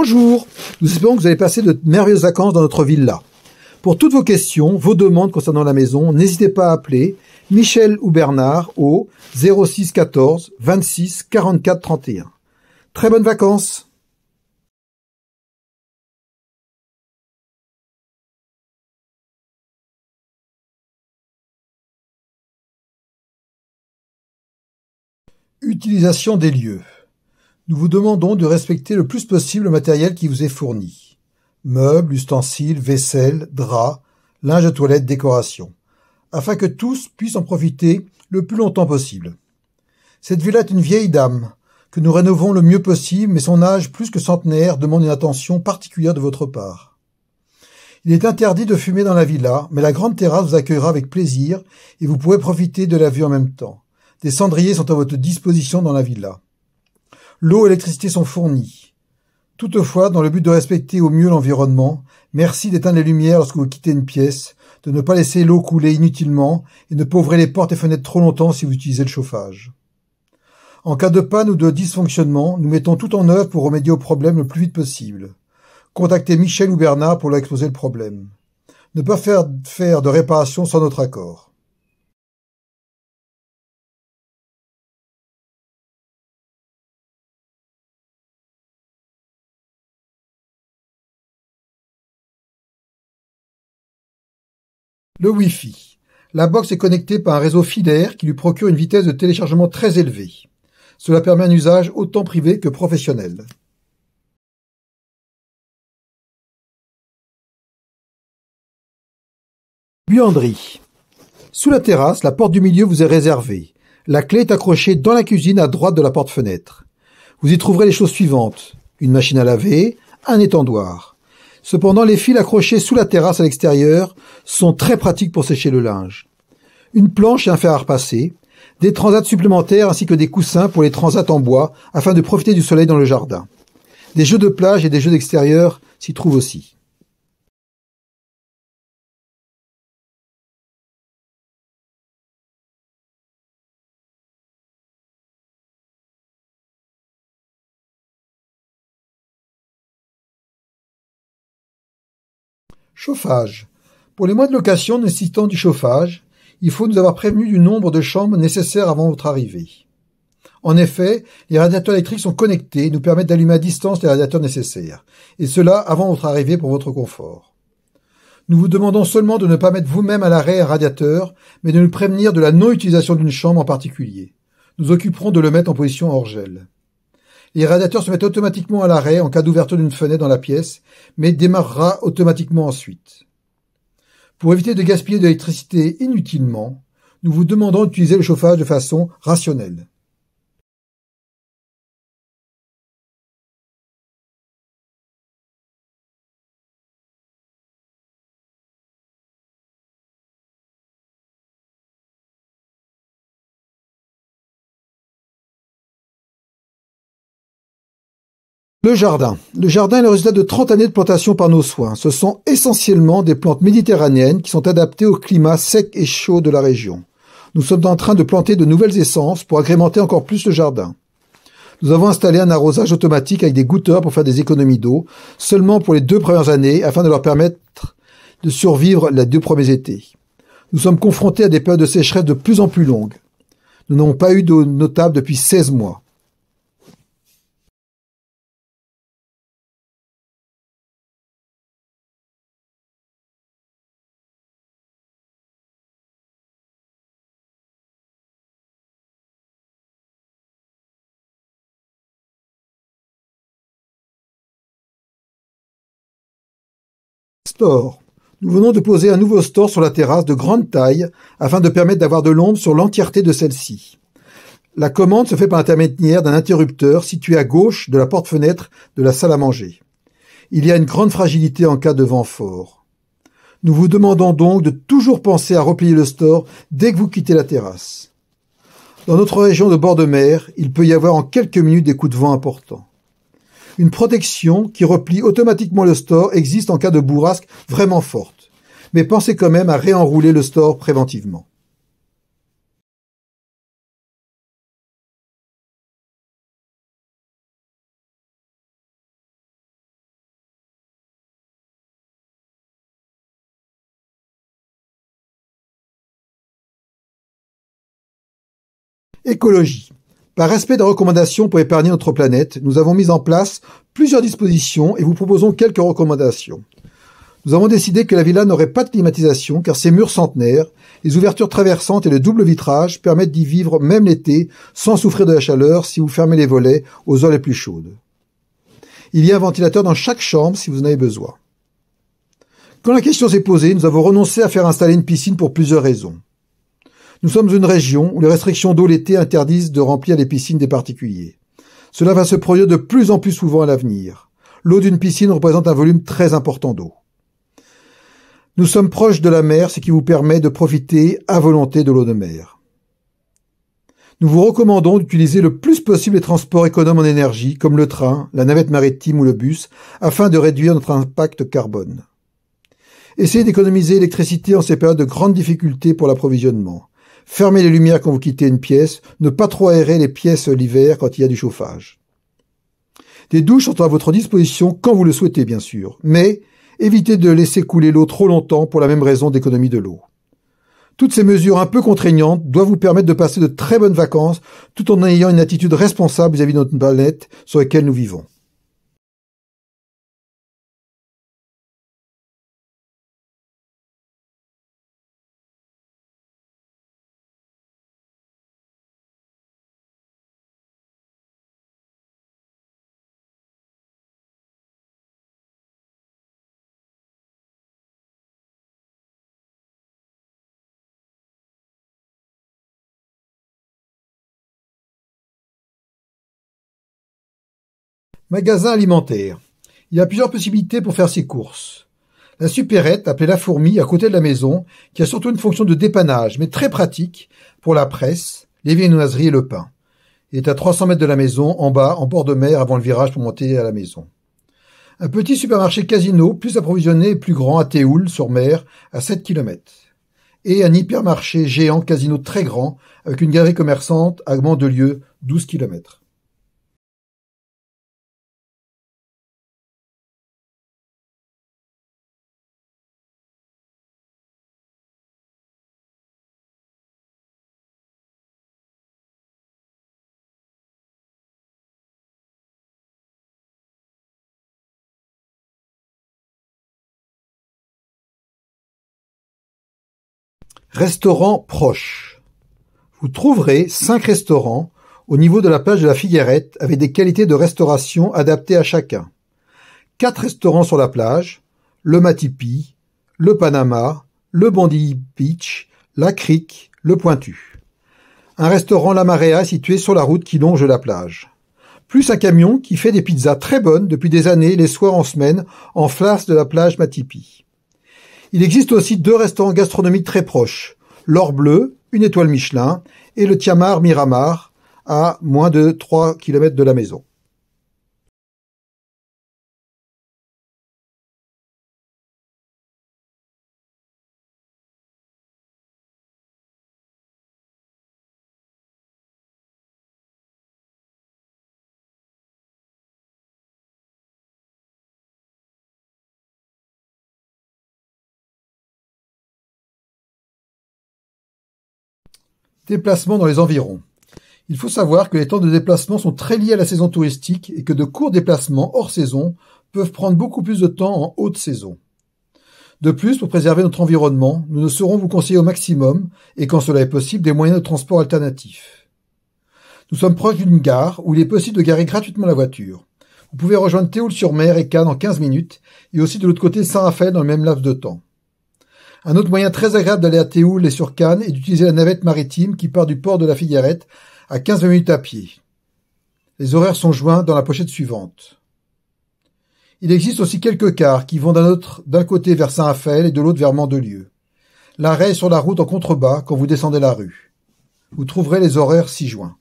Bonjour, nous espérons que vous allez passer de merveilleuses vacances dans notre villa. Pour toutes vos questions, vos demandes concernant la maison, n'hésitez pas à appeler Michel ou Bernard au 06 14 26 44 31. Très bonnes vacances! Utilisation des lieux. Nous vous demandons de respecter le plus possible le matériel qui vous est fourni. Meubles, ustensiles, vaisselle, draps, linge de toilette, décoration, afin que tous puissent en profiter le plus longtemps possible. Cette villa est une vieille dame, que nous rénovons le mieux possible, mais son âge plus que centenaire demande une attention particulière de votre part. Il est interdit de fumer dans la villa, mais la grande terrasse vous accueillera avec plaisir et vous pourrez profiter de la vue en même temps. Des cendriers sont à votre disposition dans la villa. L'eau et l'électricité sont fournies. Toutefois, dans le but de respecter au mieux l'environnement, merci d'éteindre les lumières lorsque vous quittez une pièce, de ne pas laisser l'eau couler inutilement et ne pas ouvrir les portes et fenêtres trop longtemps si vous utilisez le chauffage. En cas de panne ou de dysfonctionnement, nous mettons tout en œuvre pour remédier au problème le plus vite possible. Contactez Michel ou Bernard pour leur exposer le problème. Ne pas faire de réparation sans notre accord. Le Wi-Fi. La box est connectée par un réseau filaire qui lui procure une vitesse de téléchargement très élevée. Cela permet un usage autant privé que professionnel. Buanderie. Sous la terrasse, la porte du milieu vous est réservée. La clé est accrochée dans la cuisine à droite de la porte-fenêtre. Vous y trouverez les choses suivantes: une machine à laver, un étendoir. Cependant, les fils accrochés sous la terrasse à l'extérieur sont très pratiques pour sécher le linge. Une planche et un fer à repasser, des transats supplémentaires ainsi que des coussins pour les transats en bois afin de profiter du soleil dans le jardin. Des jeux de plage et des jeux d'extérieur s'y trouvent aussi. Chauffage. Pour les mois de location nécessitant du chauffage, il faut nous avoir prévenu du nombre de chambres nécessaires avant votre arrivée. En effet, les radiateurs électriques sont connectés et nous permettent d'allumer à distance les radiateurs nécessaires, et cela avant votre arrivée pour votre confort. Nous vous demandons seulement de ne pas mettre vous-même à l'arrêt un radiateur, mais de nous prévenir de la non-utilisation d'une chambre en particulier. Nous occuperons de le mettre en position hors gel. Les radiateurs se mettent automatiquement à l'arrêt en cas d'ouverture d'une fenêtre dans la pièce, mais démarrera automatiquement ensuite. Pour éviter de gaspiller de l'électricité inutilement, nous vous demandons d'utiliser le chauffage de façon rationnelle. Le jardin. Le jardin est le résultat de 30 années de plantation par nos soins. Ce sont essentiellement des plantes méditerranéennes qui sont adaptées au climat sec et chaud de la région. Nous sommes en train de planter de nouvelles essences pour agrémenter encore plus le jardin. Nous avons installé un arrosage automatique avec des goutteurs pour faire des économies d'eau, seulement pour les 2 premières années, afin de leur permettre de survivre les 2 premiers étés. Nous sommes confrontés à des périodes de sécheresse de plus en plus longues. Nous n'avons pas eu d'eau notable depuis 16 mois. Store. Nous venons de poser un nouveau store sur la terrasse de grande taille afin de permettre d'avoir de l'ombre sur l'entièreté de celle-ci. La commande se fait par l'intermédiaire d'un interrupteur situé à gauche de la porte-fenêtre de la salle à manger. Il y a une grande fragilité en cas de vent fort. Nous vous demandons donc de toujours penser à replier le store dès que vous quittez la terrasse. Dans notre région de bord de mer, il peut y avoir en quelques minutes des coups de vent importants. Une protection qui replie automatiquement le store existe en cas de bourrasque vraiment forte, mais pensez quand même à réenrouler le store préventivement. Écologie. Par respect des recommandations pour épargner notre planète, nous avons mis en place plusieurs dispositions et vous proposons quelques recommandations. Nous avons décidé que la villa n'aurait pas de climatisation car ses murs centenaires, les ouvertures traversantes et le double vitrage permettent d'y vivre même l'été sans souffrir de la chaleur si vous fermez les volets aux heures les plus chaudes. Il y a un ventilateur dans chaque chambre si vous en avez besoin. Quand la question s'est posée, nous avons renoncé à faire installer une piscine pour plusieurs raisons. Nous sommes une région où les restrictions d'eau l'été interdisent de remplir les piscines des particuliers. Cela va se produire de plus en plus souvent à l'avenir. L'eau d'une piscine représente un volume très important d'eau. Nous sommes proches de la mer, ce qui vous permet de profiter à volonté de l'eau de mer. Nous vous recommandons d'utiliser le plus possible les transports économes en énergie, comme le train, la navette maritime ou le bus, afin de réduire notre impact carbone. Essayez d'économiser l'électricité en ces périodes de grande difficulté pour l'approvisionnement. Fermez les lumières quand vous quittez une pièce, ne pas trop aérer les pièces l'hiver quand il y a du chauffage. Des douches sont à votre disposition quand vous le souhaitez bien sûr, mais évitez de laisser couler l'eau trop longtemps pour la même raison d'économie de l'eau. Toutes ces mesures un peu contraignantes doivent vous permettre de passer de très bonnes vacances tout en ayant une attitude responsable vis-à-vis de notre planète sur laquelle nous vivons. Magasin alimentaire. Il y a plusieurs possibilités pour faire ses courses. La supérette, appelée la fourmi, à côté de la maison, qui a surtout une fonction de dépannage, mais très pratique pour la presse, les viennoiseries et le pain. Il est à 300 mètres de la maison, en bas, en bord de mer, avant le virage pour monter à la maison. Un petit supermarché Casino, plus approvisionné et plus grand, à Théoul, sur mer, à 7 km. Et un hypermarché géant Casino très grand, avec une galerie commerçante à Mandelieu, 12 km. Restaurants proches. Vous trouverez 5 restaurants au niveau de la plage de la Figuerette avec des qualités de restauration adaptées à chacun. 4 restaurants sur la plage, le Matipi, le Panama, le Bondi Beach, la Crique, le Pointu. Un restaurant La Marea situé sur la route qui longe la plage. Plus un camion qui fait des pizzas très bonnes depuis des années les soirs en semaine en face de la plage Matipi. Il existe aussi 2 restaurants gastronomiques très proches, l'Or Bleu, une étoile Michelin, et le Tiamar Miramar, à moins de 3 km de la maison. Déplacement dans les environs. Il faut savoir que les temps de déplacement sont très liés à la saison touristique et que de courts déplacements hors saison peuvent prendre beaucoup plus de temps en haute saison. De plus, pour préserver notre environnement, nous ne saurons vous conseiller au maximum, et quand cela est possible, des moyens de transport alternatifs. Nous sommes proches d'une gare où il est possible de garer gratuitement la voiture. Vous pouvez rejoindre Théoul-sur-Mer et Cannes en 15 minutes, et aussi de l'autre côté Saint-Raphaël dans le même laps de temps. Un autre moyen très agréable d'aller à Théoul et sur Cannes est d'utiliser la navette maritime qui part du port de la Figuerette à 15 minutes à pied. Les horaires sont joints dans la pochette suivante. Il existe aussi quelques cars qui vont d'un côté vers Saint-Raphaël et de l'autre vers Mandelieu. L'arrêt est sur la route en contrebas quand vous descendez la rue. Vous trouverez les horaires ci-joints.